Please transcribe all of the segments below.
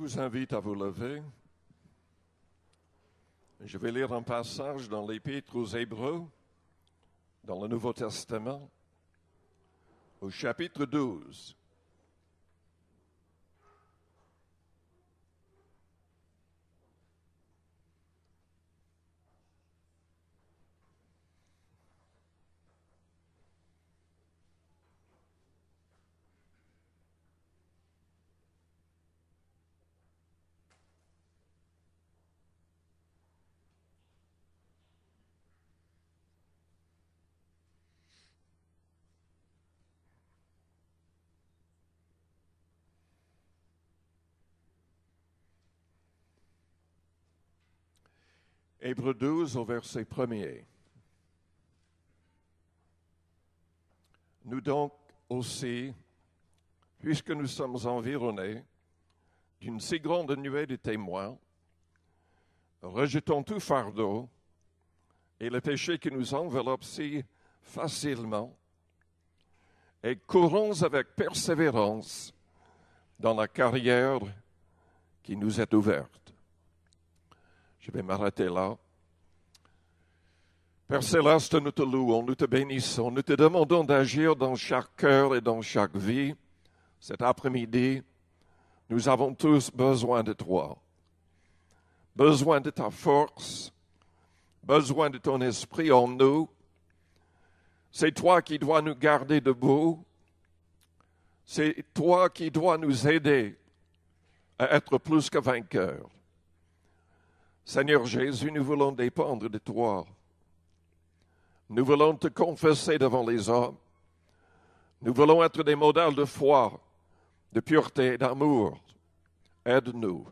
vous invite à vous lever. Je vais lire un passage dans l'Épître aux Hébreux, dans le Nouveau Testament, au chapitre 12. Hébreux 12 au verset 1er. Nous donc aussi, puisque nous sommes environnés d'une si grande nuée de témoins, rejetons tout fardeau et le péché qui nous enveloppe si facilement et courons avec persévérance dans la carrière qui nous est ouverte. Je vais m'arrêter là. Père Céleste, nous te louons, nous te bénissons, nous te demandons d'agir dans chaque cœur et dans chaque vie. Cet après-midi, nous avons tous besoin de toi, besoin de ta force, besoin de ton esprit en nous. C'est toi qui dois nous garder debout. C'est toi qui dois nous aider à être plus que vainqueurs. Seigneur Jésus, nous voulons dépendre de toi. Nous voulons te confesser devant les hommes. Nous voulons être des modèles de foi, de pureté, d'amour. Aide-nous.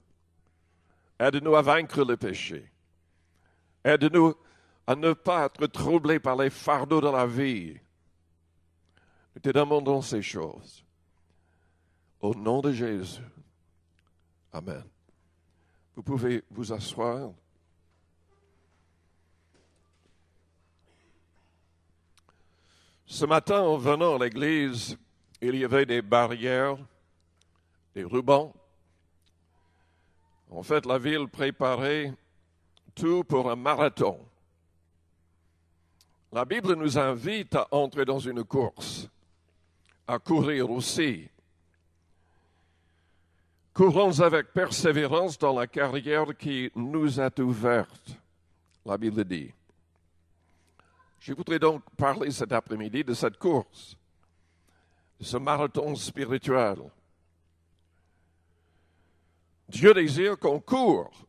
Aide-nous à vaincre le péché. Aide-nous à ne pas être troublés par les fardeaux de la vie. Nous te demandons ces choses. Au nom de Jésus. Amen. Vous pouvez vous asseoir. Ce matin, en venant à l'église, il y avait des barrières, des rubans. En fait, la ville préparait tout pour un marathon. La Bible nous invite à entrer dans une course, à courir aussi. Courons avec persévérance dans la carrière qui nous est ouverte, la Bible dit. Je voudrais donc parler cet après-midi de cette course, de ce marathon spirituel. Dieu désire qu'on court,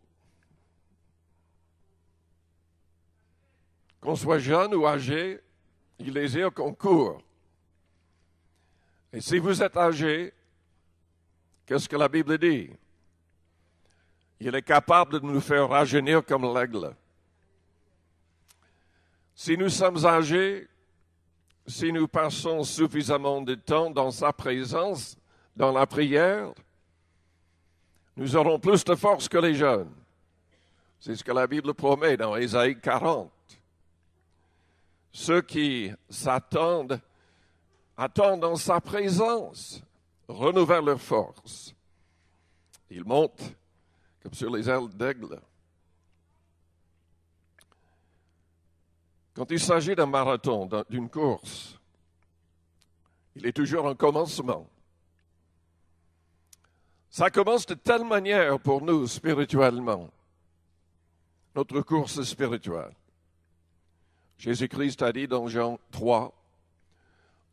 qu'on soit jeune ou âgé, il désire qu'on court. Et si vous êtes âgé, qu'est-ce que la Bible dit? Il est capable de nous faire rajeunir comme l'aigle. Si nous sommes âgés, si nous passons suffisamment de temps dans sa présence, dans la prière, nous aurons plus de force que les jeunes. C'est ce que la Bible promet dans Ésaïe 40. Ceux qui attendent dans sa présence, renouvellent leur force. Ils montent comme sur les ailes d'aigle. Quand il s'agit d'un marathon, d'une course, il est toujours un commencement. Ça commence de telle manière pour nous spirituellement, notre course spirituelle. Jésus-Christ a dit dans Jean 3,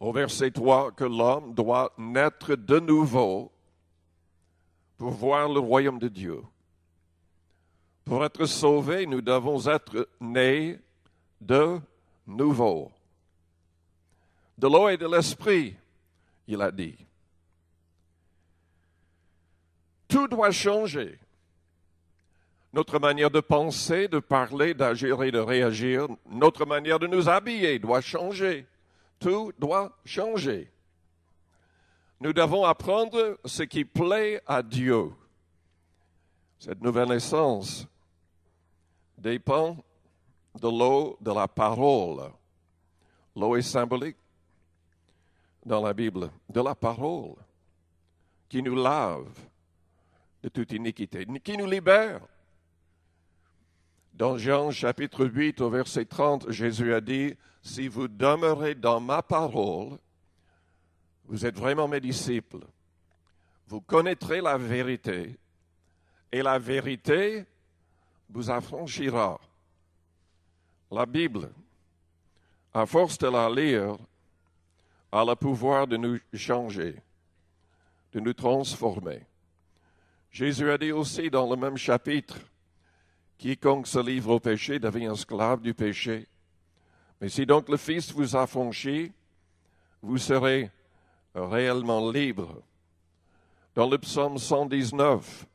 au verset 3, que l'homme doit naître de nouveau pour voir le royaume de Dieu. Pour être sauvés, nous devons être nés de nouveau. De l'eau et de l'esprit, il a dit. Tout doit changer. Notre manière de penser, de parler, d'agir et de réagir, notre manière de nous habiller doit changer. Tout doit changer. Nous devons apprendre ce qui plaît à Dieu. Cette nouvelle naissance dépend de l'eau de la parole. L'eau est symbolique dans la Bible de la parole qui nous lave, de toute iniquité, qui nous libère. Dans Jean chapitre 8 au verset 30, Jésus a dit, « Si vous demeurez dans ma parole, vous êtes vraiment mes disciples. Vous connaîtrez la vérité, et la vérité vous affranchira. » La Bible, à force de la lire, a le pouvoir de nous changer, de nous transformer. Jésus a dit aussi dans le même chapitre, « Quiconque se livre au péché devient esclave du péché. Mais si donc le Fils vous affranchit, vous serez réellement libre. » Dans le psaume 119,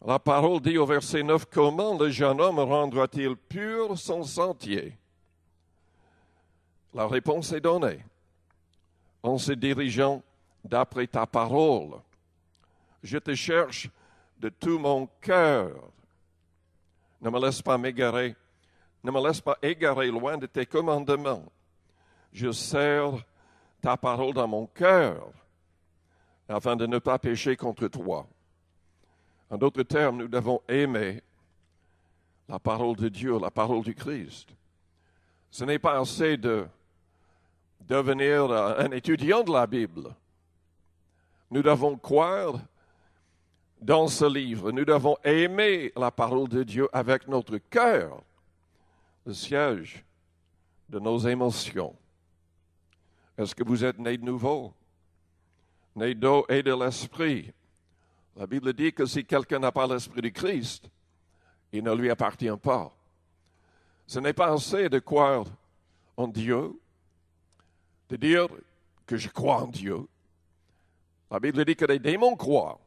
la parole dit au verset 9, « Comment le jeune homme rendra-t-il pur son sentier ?» La réponse est donnée en se dirigeant d'après ta parole. Je te cherche de tout mon cœur. Ne me laisse pas m'égarer, ne me laisse pas égarer loin de tes commandements. Je serre ta parole dans mon cœur afin de ne pas pécher contre toi. En d'autres termes, nous devons aimer la parole de Dieu, la parole du Christ. Ce n'est pas assez de devenir un étudiant de la Bible. Nous devons croire dans ce livre. Nous devons aimer la parole de Dieu avec notre cœur, le siège de nos émotions. Est-ce que vous êtes né de nouveau, né d'eau et de l'esprit? La Bible dit que si quelqu'un n'a pas l'esprit du Christ, il ne lui appartient pas. Ce n'est pas assez de croire en Dieu, de dire que je crois en Dieu. La Bible dit que les démons croient,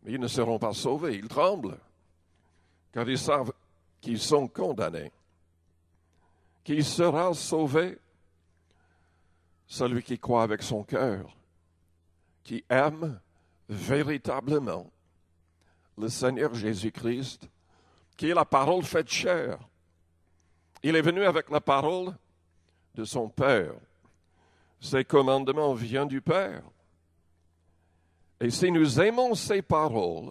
mais ils ne seront pas sauvés, ils tremblent, car ils savent qu'ils sont condamnés. Qui sera sauvé? Celui qui croit avec son cœur, qui aime véritablement le Seigneur Jésus-Christ, qui est la parole faite chair. Il est venu avec la parole de son Père. Ses commandements viennent du Père. Et si nous aimons ces paroles,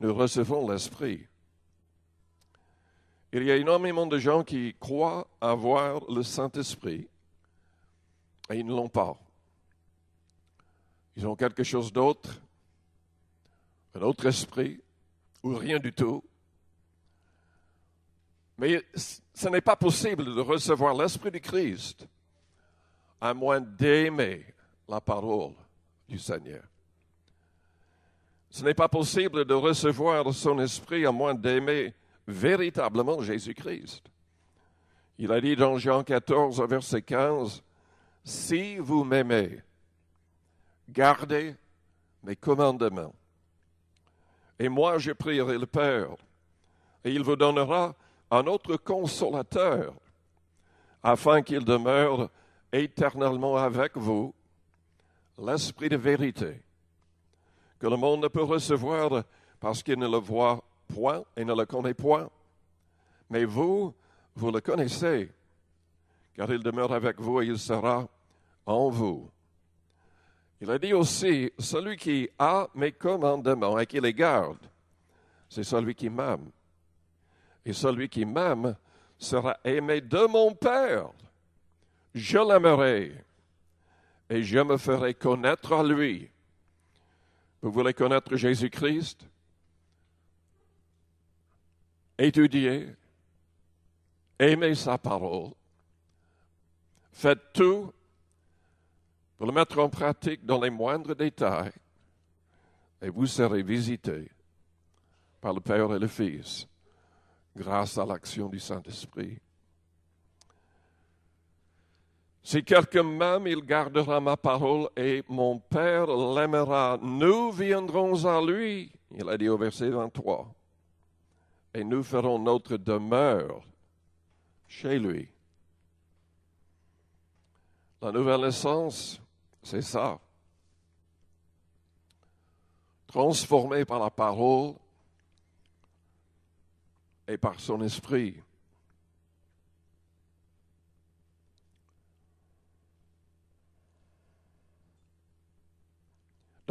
nous recevons l'Esprit. Il y a énormément de gens qui croient avoir le Saint-Esprit et ils ne l'ont pas. Ils ont quelque chose d'autre, un autre esprit, ou rien du tout. Mais ce n'est pas possible de recevoir l'Esprit du Christ à moins d'aimer la parole du Seigneur. Ce n'est pas possible de recevoir son Esprit à moins d'aimer véritablement Jésus-Christ. Il a dit dans Jean 14, verset 15, « Si vous m'aimez, gardez mes commandements. Et moi, je prierai le Père, et il vous donnera un autre consolateur, afin qu'il demeure éternellement avec vous, l'Esprit de vérité, que le monde ne peut recevoir parce qu'il ne le voit point et ne le connaît point. Mais vous, vous le connaissez, car il demeure avec vous et il sera en vous. » Il a dit aussi, « Celui qui a mes commandements et qui les garde, c'est celui qui m'aime. Et celui qui m'aime sera aimé de mon Père. Je l'aimerai et je me ferai connaître à lui. » Vous voulez connaître Jésus-Christ? Étudiez, aimez sa parole, faites tout pour le mettre en pratique dans les moindres détails, et vous serez visités par le Père et le Fils, grâce à l'action du Saint-Esprit. Si quelqu'un m'aime, il gardera ma parole et mon Père l'aimera. Nous viendrons à lui, il a dit au verset 23, et nous ferons notre demeure chez lui. La nouvelle naissance, c'est ça. Transformé par la parole et par son esprit.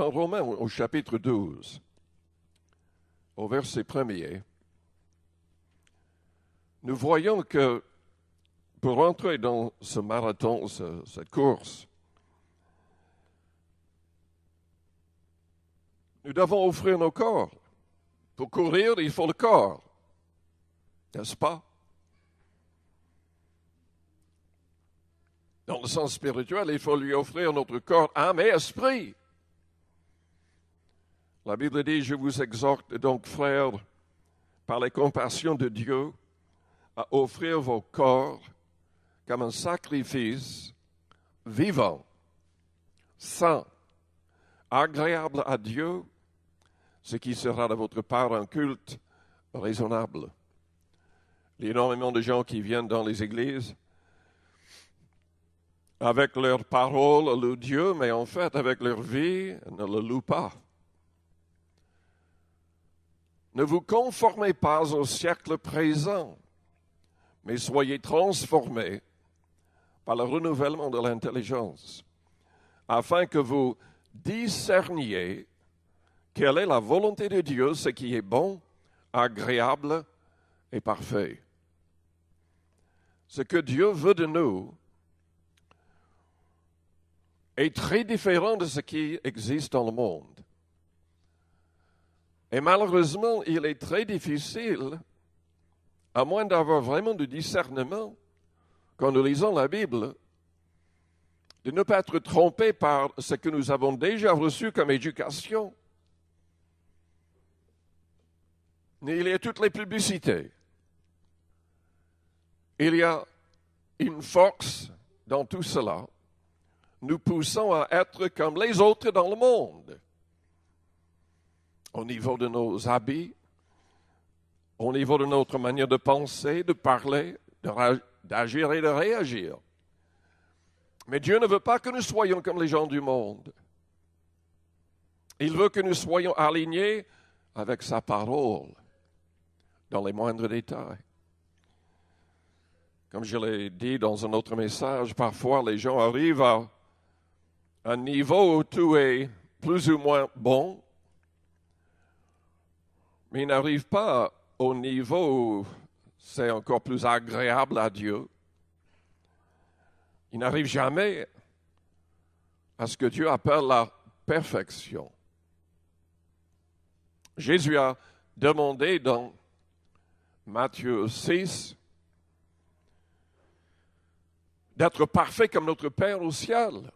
Dans Romains, au chapitre 12, au verset 1er, nous voyons que pour entrer dans ce marathon, cette course, nous devons offrir nos corps. Pour courir, il faut le corps, n'est-ce pas? Dans le sens spirituel, il faut lui offrir notre corps, âme et esprit. La Bible dit, je vous exhorte donc, frères, par les compassions de Dieu, à offrir vos corps comme un sacrifice vivant, saint, agréable à Dieu, ce qui sera de votre part un culte raisonnable. Il y a énormément de gens qui viennent dans les églises avec leur parole louent Dieu, mais en fait, avec leur vie, ne le louent pas. Ne vous conformez pas au siècle présent, mais soyez transformés par le renouvellement de l'intelligence, afin que vous discerniez quelle est la volonté de Dieu, ce qui est bon, agréable et parfait. Ce que Dieu veut de nous est très différent de ce qui existe dans le monde. Et malheureusement, il est très difficile, à moins d'avoir vraiment du discernement, quand nous lisons la Bible, de ne pas être trompé par ce que nous avons déjà reçu comme éducation. Il y a toutes les publicités. Il y a une force dans tout cela, nous poussant à être comme les autres dans le monde. Au niveau de nos habits, au niveau de notre manière de penser, de parler, d'agir et de réagir. Mais Dieu ne veut pas que nous soyons comme les gens du monde. Il veut que nous soyons alignés avec sa parole dans les moindres détails. Comme je l'ai dit dans un autre message, parfois les gens arrivent à un niveau où tout est plus ou moins bon, mais ils n'arrivent pas au niveau où c'est encore plus agréable à Dieu. Ils n'arrivent jamais à ce que Dieu appelle la perfection. Jésus a demandé dans Matthieu 6 d'être parfait comme notre Père au ciel.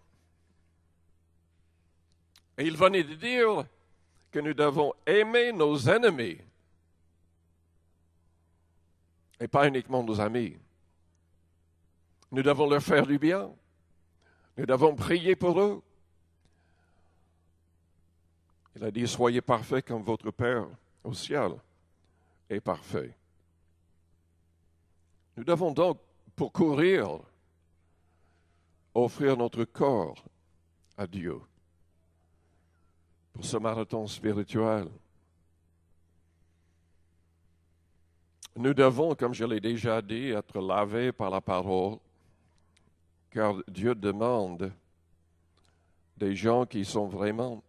Et il venait de dire que nous devons aimer nos ennemis et pas uniquement nos amis. Nous devons leur faire du bien. Nous devons prier pour eux. Il a dit, soyez parfaits comme votre Père au ciel est parfait. Nous devons donc, pour courir, offrir notre corps à Dieu pour ce marathon spirituel. Nous devons, comme je l'ai déjà dit, être lavés par la parole, car Dieu demande des gens qui sont vraiment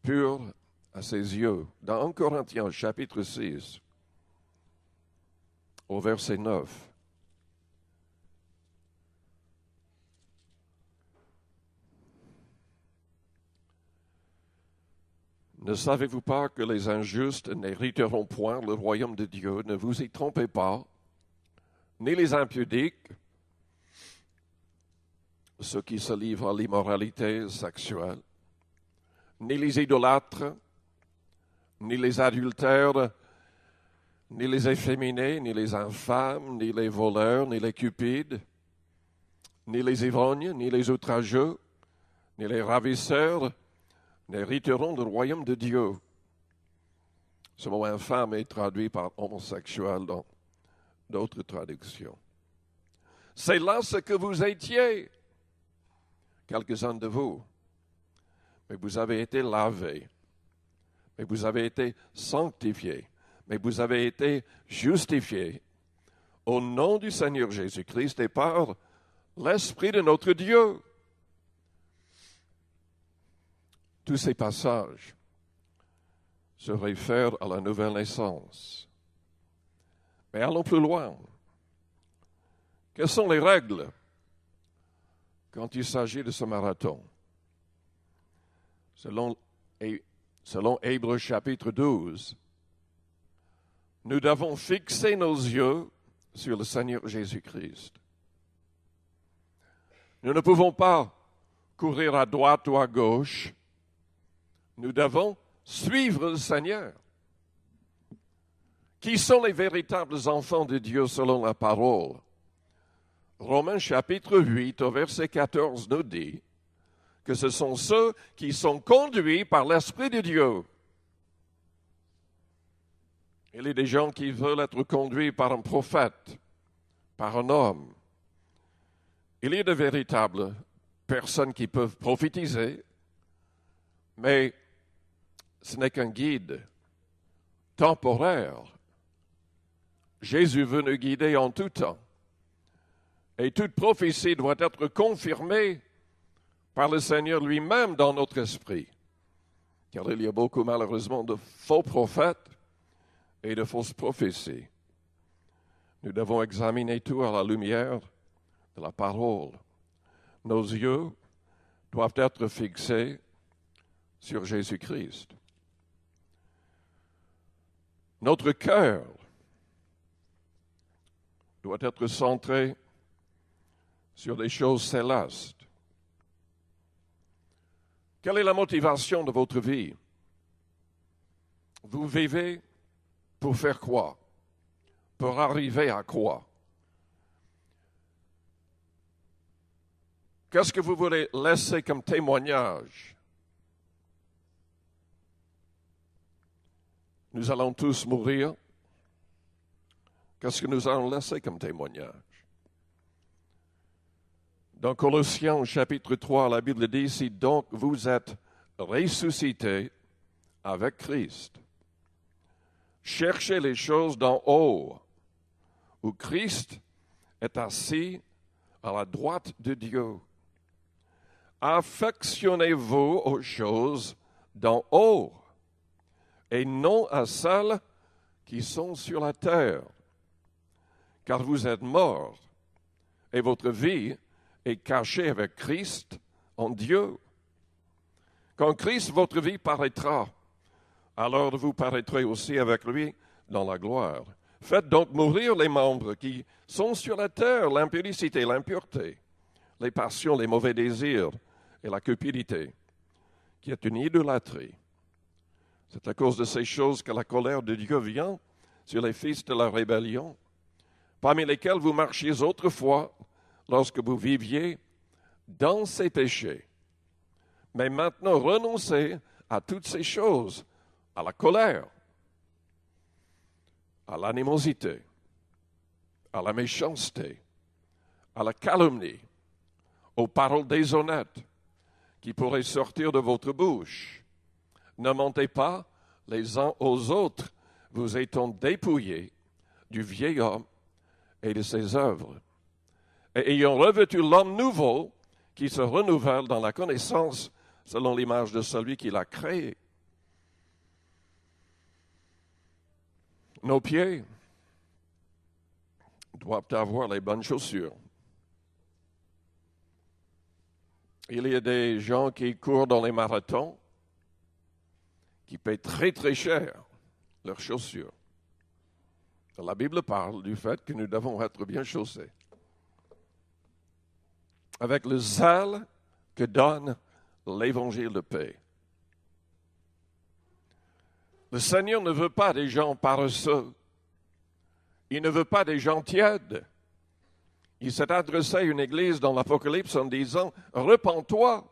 purs à ses yeux. Dans 1 Corinthiens, chapitre 6, au verset 9, ne savez-vous pas que les injustes n'hériteront point le royaume de Dieu? Ne vous y trompez pas, ni les impudiques, ceux qui se livrent à l'immoralité sexuelle, ni les idolâtres, ni les adultères, ni les efféminés, ni les infâmes, ni les voleurs, ni les cupides, ni les ivrognes, ni les outrageux, ni les ravisseurs, n'hériteront du royaume de Dieu. Ce mot infâme est traduit par homosexuel dans d'autres traductions. C'est là ce que vous étiez, quelques-uns de vous. Mais vous avez été lavés, mais vous avez été sanctifiés, mais vous avez été justifiés au nom du Seigneur Jésus-Christ et par l'Esprit de notre Dieu. tous ces passages se réfèrent à la nouvelle naissance. Mais allons plus loin. Quelles sont les règles quand il s'agit de ce marathon? Selon Hébreux chapitre 12, nous devons fixer nos yeux sur le Seigneur Jésus-Christ. Nous ne pouvons pas courir à droite ou à gauche. Nous devons suivre le Seigneur. Qui sont les véritables enfants de Dieu selon la parole? Romains chapitre 8 au verset 14 nous dit que ce sont ceux qui sont conduits par l'Esprit de Dieu. Il y a des gens qui veulent être conduits par un prophète, par un homme. Il y a de véritables personnes qui peuvent prophétiser, mais ce n'est qu'un guide temporaire. Jésus veut nous guider en tout temps. Et toute prophétie doit être confirmée par le Seigneur lui-même dans notre esprit. Car il y a beaucoup, malheureusement, de faux prophètes et de fausses prophéties. Nous devons examiner tout à la lumière de la parole. Nos yeux doivent être fixés sur Jésus-Christ. Notre cœur doit être centré sur des choses célestes. Quelle est la motivation de votre vie? Vous vivez pour faire quoi? Pour arriver à quoi? Qu'est-ce que vous voulez laisser comme témoignage? Nous allons tous mourir. Qu'est-ce que nous allons laisser comme témoignage? Dans Colossiens chapitre 3, la Bible dit, si donc vous êtes ressuscités avec Christ, cherchez les choses d'en haut, où Christ est assis à la droite de Dieu. Affectionnez-vous aux choses d'en haut, et non à celles qui sont sur la terre, car vous êtes morts, et votre vie est cachée avec Christ en Dieu. Quand Christ, votre vie, paraîtra, alors vous paraîtrez aussi avec lui dans la gloire. Faites donc mourir les membres qui sont sur la terre, l'impudicité, l'impureté, les passions, les mauvais désirs et la cupidité, qui est une idolâtrie. C'est à cause de ces choses que la colère de Dieu vient sur les fils de la rébellion, parmi lesquels vous marchiez autrefois lorsque vous viviez dans ces péchés. Mais maintenant, renoncez à toutes ces choses, à la colère, à l'animosité, à la méchanceté, à la calomnie, aux paroles déshonnêtes qui pourraient sortir de votre bouche. Ne mentez pas les uns aux autres, vous étant dépouillés du vieil homme et de ses œuvres, et ayant revêtu l'homme nouveau qui se renouvelle dans la connaissance selon l'image de celui qui l'a créé. Nos pieds doivent avoir les bonnes chaussures. Il y a des gens qui courent dans les marathons qui paient très très cher leurs chaussures. La Bible parle du fait que nous devons être bien chaussés, avec le zèle que donne l'évangile de paix. Le Seigneur ne veut pas des gens paresseux. Il ne veut pas des gens tièdes. Il s'est adressé à une église dans l'Apocalypse en disant, « Repens-toi,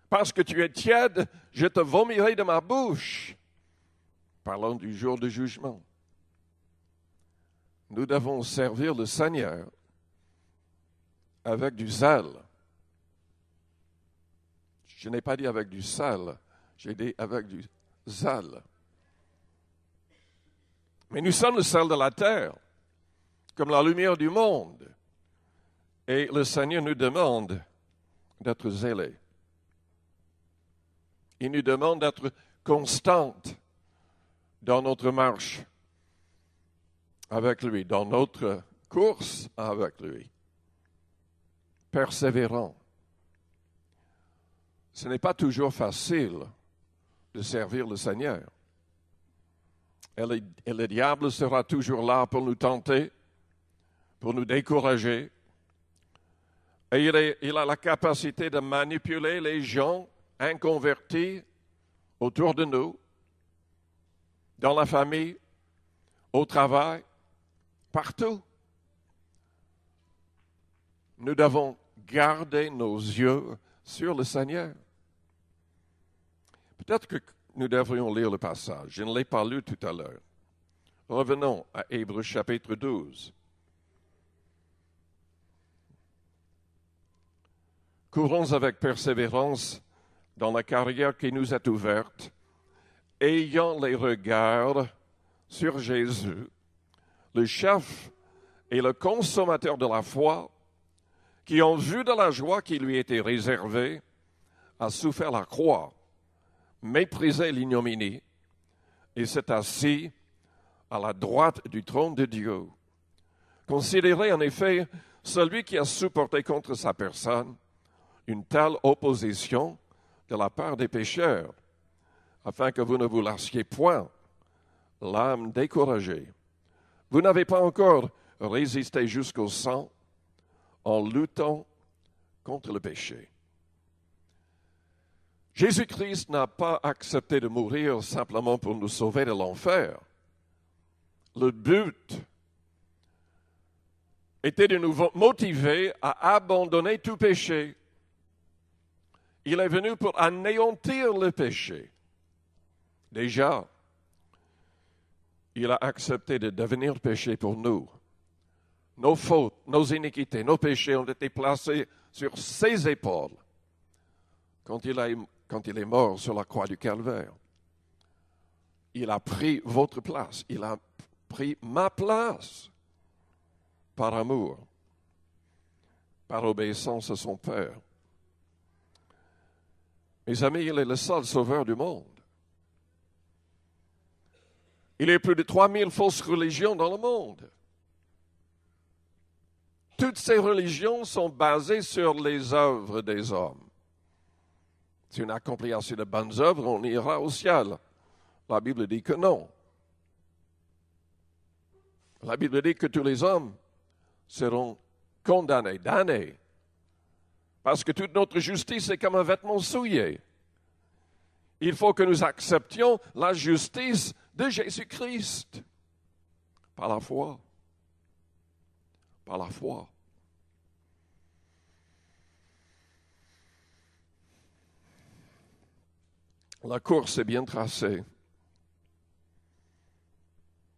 parce que tu es tiède, je te vomirai de ma bouche. » Parlons du jour du jugement. Nous devons servir le Seigneur avec du zèle. Je n'ai pas dit avec du sel, j'ai dit avec du zèle. Mais nous sommes le sel de la terre, comme la lumière du monde. Et le Seigneur nous demande d'être zélés. Il nous demande d'être constante dans notre marche avec lui, dans notre course avec lui. Persévérant. Ce n'est pas toujours facile de servir le Seigneur. Et le diable sera toujours là pour nous tenter, pour nous décourager. Et il a la capacité de manipuler les gens inconvertis autour de nous, dans la famille, au travail, partout. Nous devons garder nos yeux sur le Seigneur. Peut-être que nous devrions lire le passage. Je ne l'ai pas lu tout à l'heure. Revenons à Hébreux chapitre 12. Courons avec persévérance dans la carrière qui nous est ouverte, ayant les regards sur Jésus, le chef et le consommateur de la foi, qui, en vue de la joie qui lui était réservée, a souffert la croix, méprisé l'ignominie, et s'est assis à la droite du trône de Dieu. Considérez en effet celui qui a supporté contre sa personne une telle opposition de la part des pécheurs, afin que vous ne vous lassiez point, l'âme découragée. Vous n'avez pas encore résisté jusqu'au sang en luttant contre le péché. Jésus-Christ n'a pas accepté de mourir simplement pour nous sauver de l'enfer. Le but était de nous motiver à abandonner tout péché. Il est venu pour anéantir le péché. Déjà, il a accepté de devenir péché pour nous. Nos fautes, nos iniquités, nos péchés ont été placés sur ses épaules quand il est mort sur la croix du Calvaire. Il a pris votre place. Il a pris ma place par amour, par obéissance à son Père. Mes amis, il est le seul sauveur du monde. Il y a plus de 3000 fausses religions dans le monde. Toutes ces religions sont basées sur les œuvres des hommes. Si on accomplit assez de bonnes œuvres, on ira au ciel. La Bible dit que non. La Bible dit que tous les hommes seront condamnés, damnés. Parce que toute notre justice est comme un vêtement souillé. Il faut que nous acceptions la justice de Jésus-Christ. Par la foi. Par la foi. La course est bien tracée.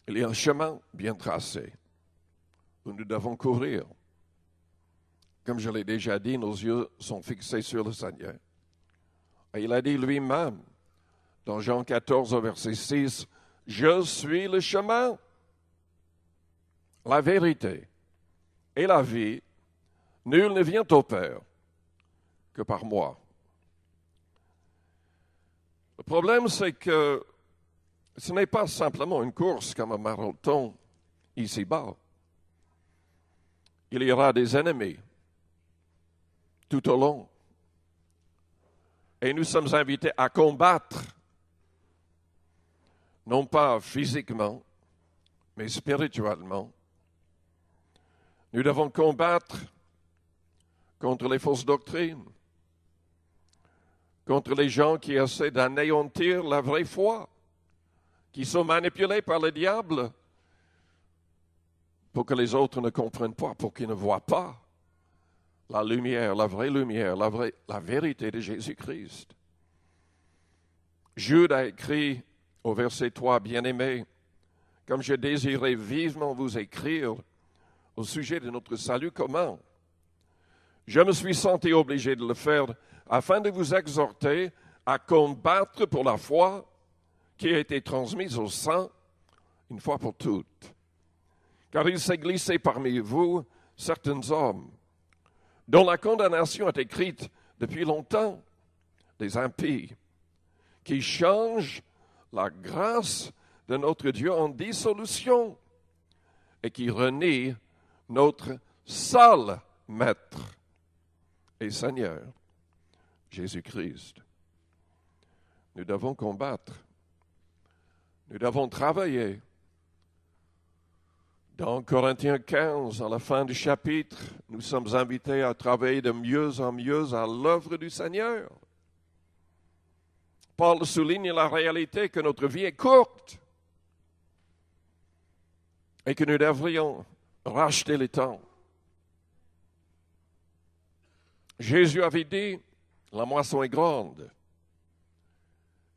Il y a un chemin bien tracé où nous devons courir. Comme je l'ai déjà dit, nos yeux sont fixés sur le Seigneur. Et il a dit lui-même, dans Jean 14, verset 6, « Je suis le chemin, la vérité et la vie. Nul ne vient au Père que par moi. » Le problème, c'est que ce n'est pas simplement une course comme un marathon ici-bas. Il y aura des ennemis tout au long. Et nous sommes invités à combattre, non pas physiquement, mais spirituellement. Nous devons combattre contre les fausses doctrines, contre les gens qui essaient d'anéantir la vraie foi, qui sont manipulés par le diable pour que les autres ne comprennent pas, pour qu'ils ne voient pas la lumière, la vraie lumière, la vérité de Jésus-Christ. Jude a écrit au verset 3, « Bien-aimés, comme je désirais vivement vous écrire au sujet de notre salut commun, je me suis senti obligé de le faire afin de vous exhorter à combattre pour la foi qui a été transmise aux saints une fois pour toutes. Car il s'est glissé parmi vous certains hommes dont la condamnation est écrite depuis longtemps, des impies, qui change la grâce de notre Dieu en dissolution et qui renie notre seul Maître et Seigneur, Jésus-Christ. Nous devons combattre. Nous devons travailler. Dans Corinthiens 15, à la fin du chapitre, nous sommes invités à travailler de mieux en mieux à l'œuvre du Seigneur. Paul souligne la réalité que notre vie est courte et que nous devrions racheter le temps. Jésus avait dit, la moisson est grande.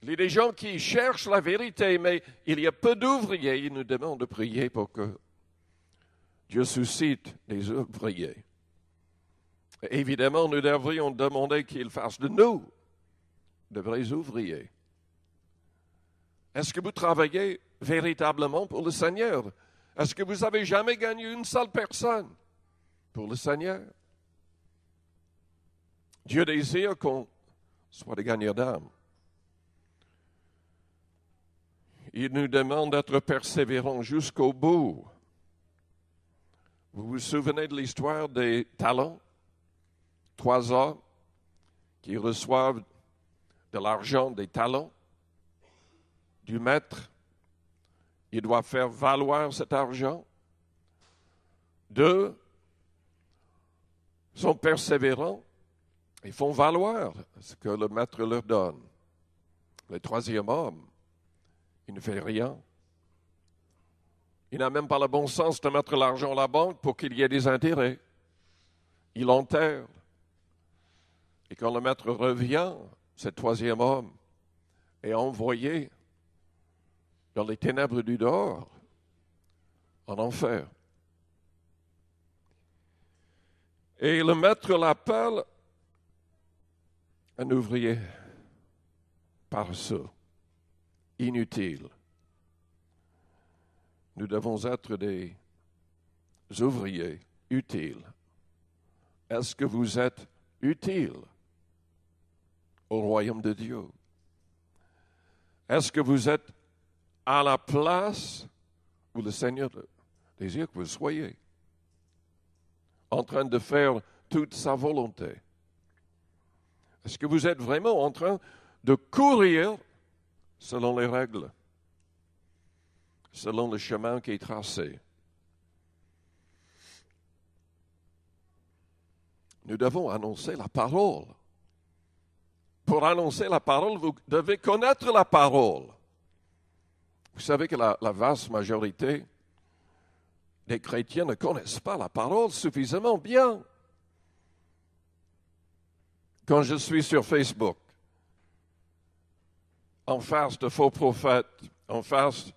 Il y a des gens qui cherchent la vérité, mais il y a peu d'ouvriers. Il nous demande de prier pour que Dieu suscite des ouvriers. Et évidemment, nous devrions demander qu'il fasse de nous de vrais ouvriers. Est-ce que vous travaillez véritablement pour le Seigneur? Est-ce que vous avez jamais gagné une seule personne pour le Seigneur? Dieu désire qu'on soit des gagnants d'âme. Il nous demande d'être persévérants jusqu'au bout. Vous vous souvenez de l'histoire des talents? 3 hommes qui reçoivent de l'argent, des talents du maître. Ils doivent faire valoir cet argent. 2 sont persévérants. Ils font valoir ce que le maître leur donne. Le 3e homme, il ne fait rien. Il n'a même pas le bon sens de mettre l'argent à la banque pour qu'il y ait des intérêts. Il enterre. Et quand le maître revient, ce 3e homme est envoyé dans les ténèbres du dehors, en enfer. Et le maître l'appelle un ouvrier paresseux, inutile. Nous devons être des ouvriers utiles. Est-ce que vous êtes utiles au royaume de Dieu? Est-ce que vous êtes à la place où le Seigneur désire que vous soyez, en train de faire toute sa volonté? Est-ce que vous êtes vraiment en train de courir selon les règles, selon le chemin qui est tracé? Nous devons annoncer la parole. Pour annoncer la parole, vous devez connaître la parole. Vous savez que la vaste majorité des chrétiens ne connaissent pas la parole suffisamment bien. Quand je suis sur Facebook, en face de faux prophètes, en face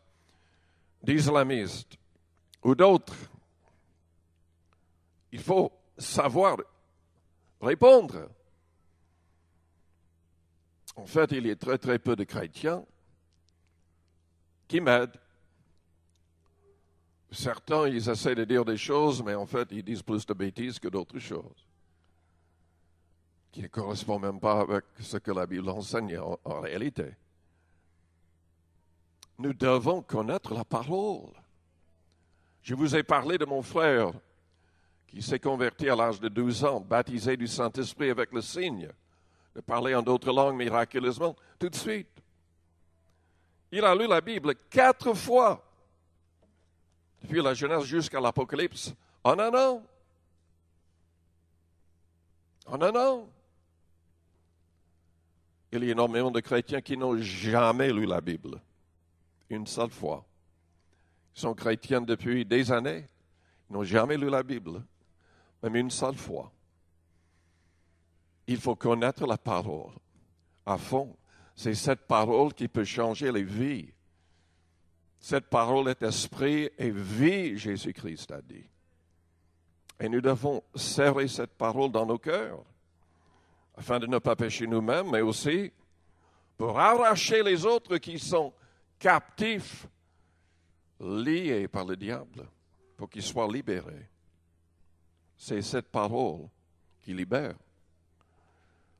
d'islamistes ou d'autres, il faut savoir répondre. En fait, il y a très très peu de chrétiens qui m'aident. Certains, ils essaient de dire des choses, mais en fait, ils disent plus de bêtises que d'autres choses, qui ne correspondent même pas avec ce que la Bible enseigne en réalité. Nous devons connaître la parole. Je vous ai parlé de mon frère qui s'est converti à l'âge de 12 ans, baptisé du Saint-Esprit avec le signe de parler en d'autres langues miraculeusement, tout de suite. Il a lu la Bible 4 fois, depuis la Genèse jusqu'à l'Apocalypse, en un an. En un an. Il y a énormément de chrétiens qui n'ont jamais lu la Bible, une seule fois. Ils sont chrétiens depuis des années, ils n'ont jamais lu la Bible, même une seule fois. Il faut connaître la parole à fond. C'est cette parole qui peut changer les vies. Cette parole est esprit et vie, Jésus-Christ a dit. Et nous devons serrer cette parole dans nos cœurs, afin de ne pas pécher nous-mêmes, mais aussi pour arracher les autres qui sont captifs, liés par le diable, pour qu'ils soient libérés. C'est cette parole qui libère.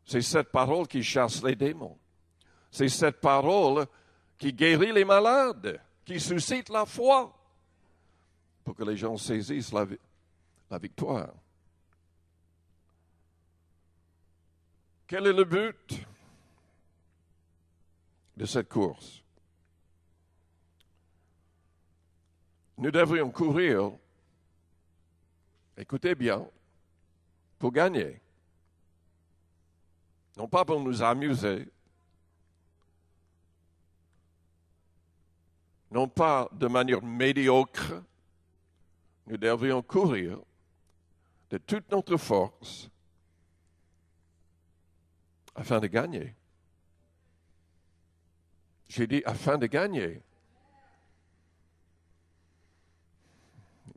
C'est cette parole qui chasse les démons. C'est cette parole qui guérit les malades, qui suscite la foi, pour que les gens saisissent la victoire. Quel est le but de cette course? Nous devrions courir, écoutez bien, pour gagner. Non pas pour nous amuser, non pas de manière médiocre. Nous devrions courir de toute notre force afin de gagner. J'ai dit afin de gagner.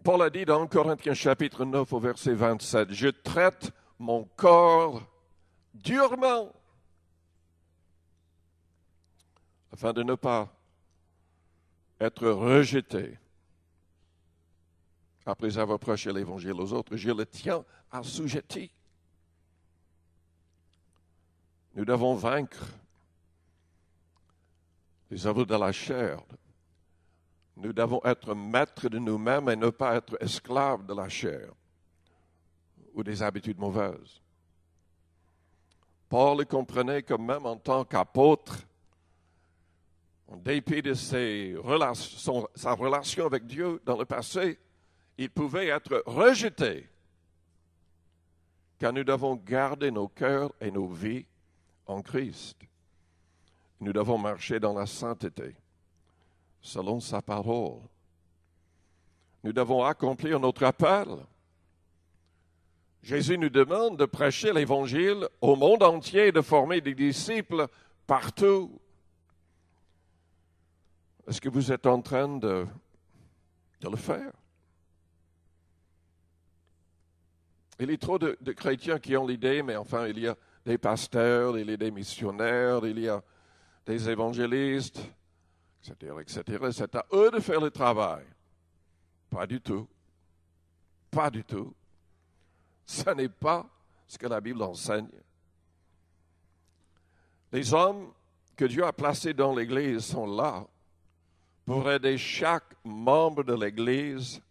Paul a dit dans Corinthiens chapitre 9 au verset 27, « Je traite mon corps durement afin de ne pas être rejeté. Après avoir prêché l'Évangile aux autres, je le tiens assujetti. » Nous devons vaincre les œuvres de la chair. Nous devons être maîtres de nous-mêmes et ne pas être esclaves de la chair ou des habitudes mauvaises. Paul comprenait que même en tant qu'apôtre, en dépit de sa relation avec Dieu dans le passé, il pouvait être rejeté, car nous devons garder nos cœurs et nos vies en Christ. Nous devons marcher dans la sainteté, selon sa parole. Nous devons accomplir notre appel. Jésus nous demande de prêcher l'Évangile au monde entier et de former des disciples partout. Est-ce que vous êtes en train de le faire? Il y a trop de chrétiens qui ont l'idée, mais enfin, il y a des pasteurs, il y a des missionnaires, il y a des évangélistes, etc., etc. C'est à eux de faire le travail. Pas du tout. Pas du tout. Ce n'est pas ce que la Bible enseigne. Les hommes que Dieu a placés dans l'Église sont là pour aider chaque membre de l'Église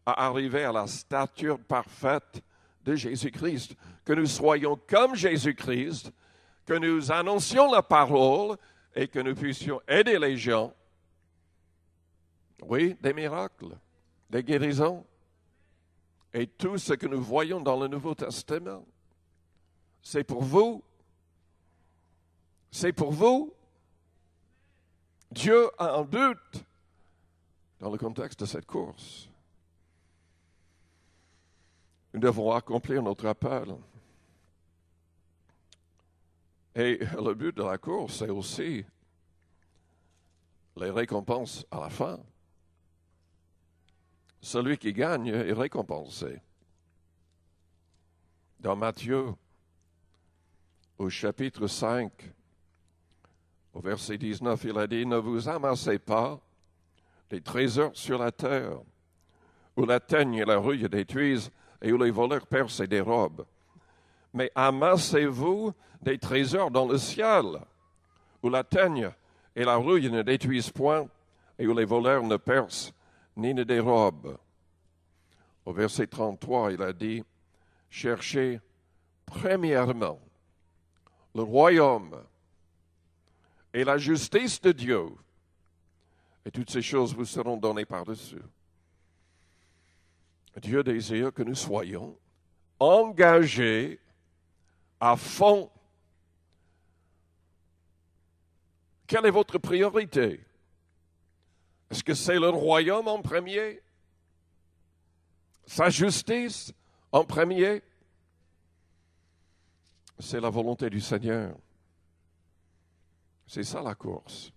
à arriver à la stature parfaite de Jésus-Christ. Que nous soyons comme Jésus-Christ, que nous annoncions la parole et que nous puissions aider les gens. Oui, des miracles, des guérisons et tout ce que nous voyons dans le Nouveau Testament. C'est pour vous. C'est pour vous. Dieu a un but dans le contexte de cette course. Nous devons accomplir notre appel. Et le but de la course, c'est aussi les récompenses à la fin. Celui qui gagne est récompensé. Dans Matthieu, au chapitre 5, au verset 19, il a dit, « Ne vous amassez pas des trésors sur la terre, où la teigne et la rouille détruisent, et où les voleurs percent et dérobent. Mais amassez-vous des trésors dans le ciel, où la teigne et la rouille ne détruisent point, et où les voleurs ne percent ni ne dérobent. » Au verset 33, il a dit, « Cherchez premièrement le royaume et la justice de Dieu, et toutes ces choses vous seront données par-dessus. » Dieu désire que nous soyons engagés à fond. Quelle est votre priorité? Est-ce que c'est le royaume en premier? Sa justice en premier? C'est la volonté du Seigneur. C'est ça la course.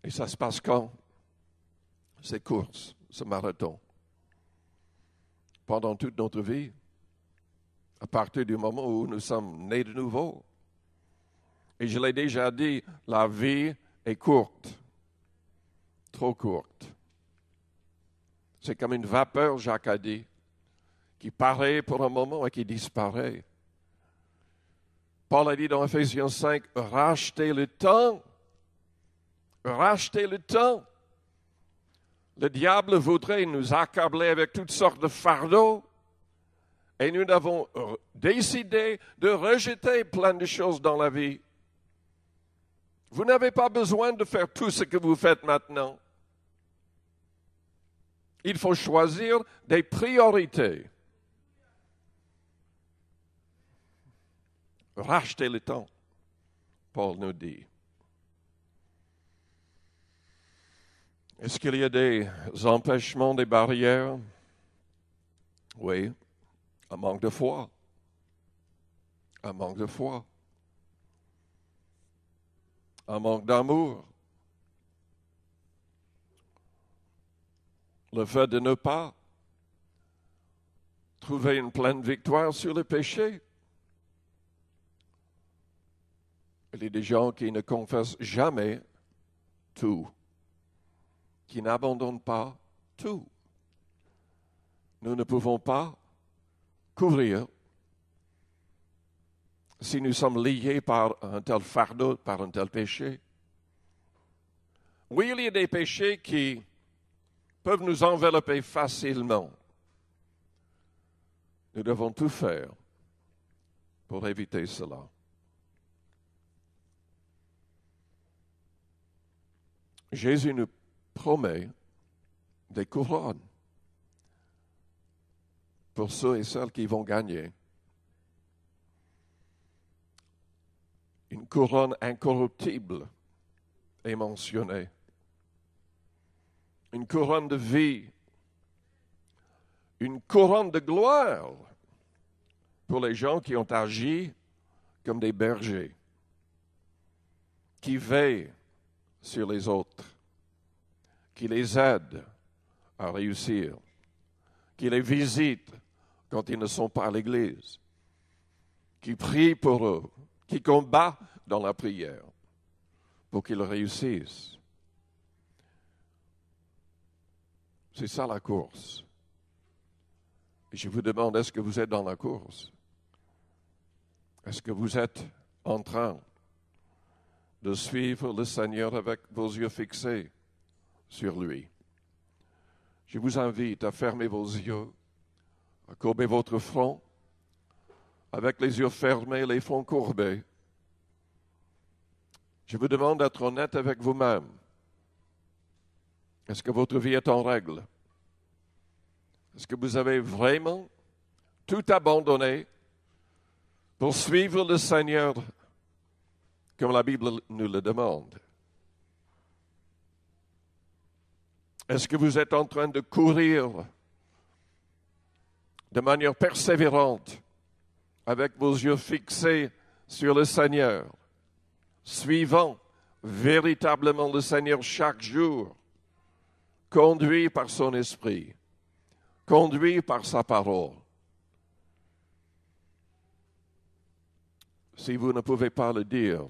Et ça se passe quand? Ces courses, ce marathon. Pendant toute notre vie, à partir du moment où nous sommes nés de nouveau. Et je l'ai déjà dit, la vie est courte, trop courte. C'est comme une vapeur, Jacques a dit, qui paraît pour un moment et qui disparaît. Paul a dit dans Ephésiens 5, rachetez le temps. Rachetez le temps. Le diable voudrait nous accabler avec toutes sortes de fardeaux. Et nous avons décidé de rejeter plein de choses dans la vie. Vous n'avez pas besoin de faire tout ce que vous faites maintenant. Il faut choisir des priorités. Rachetez le temps, Paul nous dit. Est-ce qu'il y a des empêchements, des barrières? Oui, un manque de foi. Un manque de foi. Un manque d'amour. Le fait de ne pas trouver une pleine victoire sur le péché. Il y a des gens qui ne confessent jamais tout, qui n'abandonnent pas tout. Nous ne pouvons pas couvrir si nous sommes liés par un tel fardeau, par un tel péché. Oui, il y a des péchés qui peuvent nous envelopper facilement. Nous devons tout faire pour éviter cela. Jésus nous promet des couronnes pour ceux et celles qui vont gagner. Une couronne incorruptible est mentionnée. Une couronne de vie. Une couronne de gloire pour les gens qui ont agi comme des bergers, qui veillent sur les autres, qui les aident à réussir, qui les visitent quand ils ne sont pas à l'église, qui prient pour eux, qui combattent dans la prière pour qu'ils réussissent. C'est ça la course. Et je vous demande, est-ce que vous êtes dans la course? Est-ce que vous êtes en train de suivre le Seigneur avec vos yeux fixés sur lui? Je vous invite à fermer vos yeux, à courber votre front, avec les yeux fermés, les fronts courbés. Je vous demande d'être honnête avec vous-même. Est-ce que votre vie est en règle? Est-ce que vous avez vraiment tout abandonné pour suivre le Seigneur comme la Bible nous le demande? Est-ce que vous êtes en train de courir de manière persévérante avec vos yeux fixés sur le Seigneur, suivant véritablement le Seigneur chaque jour, conduit par son esprit, conduit par sa parole? Si vous ne pouvez pas le dire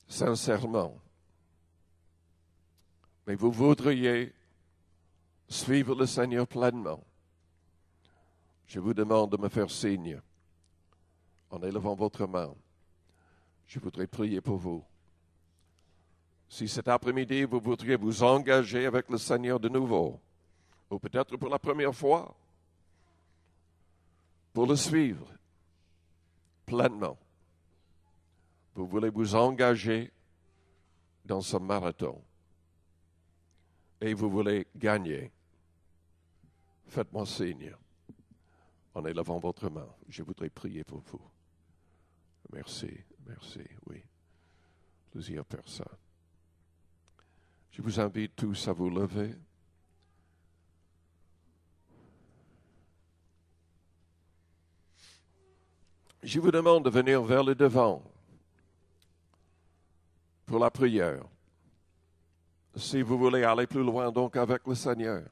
sincèrement, mais vous voudriez suivre le Seigneur pleinement, je vous demande de me faire signe en élevant votre main. Je voudrais prier pour vous. Si cet après-midi, vous voudriez vous engager avec le Seigneur de nouveau, ou peut-être pour la première fois, pour le suivre pleinement, vous voulez vous engager dans ce marathon et vous voulez gagner, faites-moi signe en élevant votre main. Je voudrais prier pour vous. Merci, oui. Plusieurs personnes. Je vous invite tous à vous lever. Je vous demande de venir vers le devant pour la prière. Si vous voulez aller plus loin donc avec le Seigneur.